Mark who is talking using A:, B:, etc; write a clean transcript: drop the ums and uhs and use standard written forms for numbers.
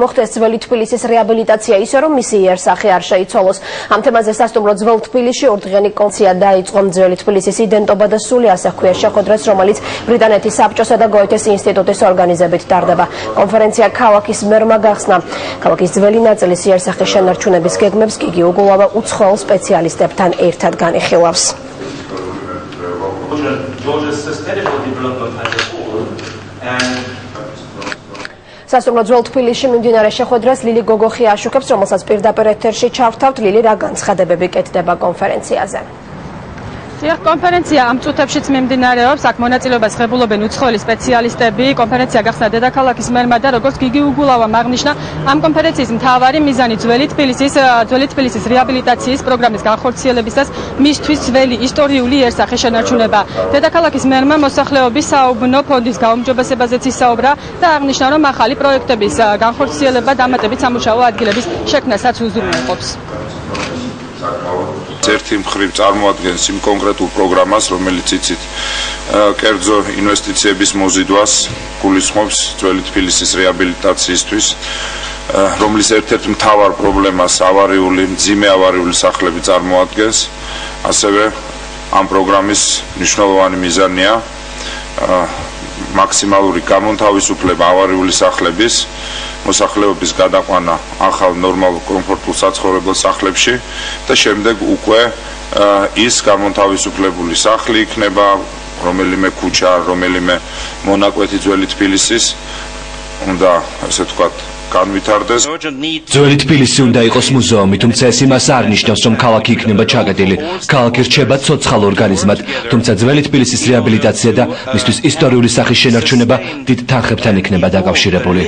A: მოხდეს ძველი თბილისის რეაბილიტაცია ისე რომ მისი იერსახე არ შეიცვალოს. ამ თემაზე სასტუმრო ძველ თბილისში ორდღიანი კონფერენცია დაიწყო. ძველი თბილისის იდენტობა და სული ასე ჰქვია შეხვედრას, რომელიც ბრიტანეთის საბჭოსა და გოეთეს ინსტიტუტის ორგანიზებით ტარდება. კონფერენცია ქალაქის მერმა გახსნა. ქალაქის ძველი ნაწილის იერსახე შენარჩუნების გეგმებს გიგი უგულავა უცხოელ სპეციალისტებთან ერთად განიხილავს. სასტუმრო ძველ თბილისში მიმდინარე შეხვედრას ლილი გოგოხი აშუქებს, რომელსაც პირდაპირ ეთერში ჩავთავთ. ლილი, რა განცხადებები კეთდება კონფერენციაზე?
B: კონფერენცია ამ წუთებშიც მიმდინარეობს. აქ მონაწილეობას ღებულობენ უცხოელი სპეციალისტები. კონფერენცია გახსნა დედაქალაქის მერმა და როგორც გიგი უგულავამ აღნიშნა, ამ კონფერენციის მთავარი მიზანი ძველი თბილისის რეაბილიტაციის პროგრამის განხორციელებისას მისთვის ძველი ისტორიული იერსახე შენარჩუნება. დედაქალაქის მერმა მოსახლეობის საუბნო ფონდის გაუმჯობესებაზეც ისაუბრა და აღნიშნა, რომ ახალი პროექტების განხორციელება დამატებით სამუშაო ადგილების შექმნასაც უზრუნველყოფს.
C: ერთი მხრივ წარმოადგენს იმ კონკრეტულ პროგრამას, რომელიც იცით კერძო ინვესტიციების მოზიდვას გულისხმობს ძველი თბილისის რეაბილიტაციისთვის, რომლის ერთ-ერთ მთავარ პრობლემას მძიმე ავარიული სახლები წარმოადგენს. ასევე ამ პროგრამის მნიშვნელოვანი მიზანია მაქსიმალური გამონთავისუფლება ავარიული სახლების მოსახლეობის გადაყვანა ახალ ნორმალურ კომფორტულ საცხოვრებელ სახლებში და შემდეგ უკვე ის გამონთავისუფლებული სახლი იქნება, რომელიმე ქუჩა, რომელიმე მონაკვეთი ძველი თბილისის უნდა ასე ვთქვათ განვითარდეს.
D: ძველი თბილისი უნდა იყოს მუზეუმი, თუმცა ეს იმას არ ნიშნავს, რომ ქალაქი იქნება ჩაგედილი. ქალაქი რჩება ცოცხალ ორგანიზმად, თუმცა ძველი თბილისის რეაბილიტაცია და მისთვის ისტორიული სახის შენარჩუნება დიდ თანხებთან იქნება დაკავშირებული.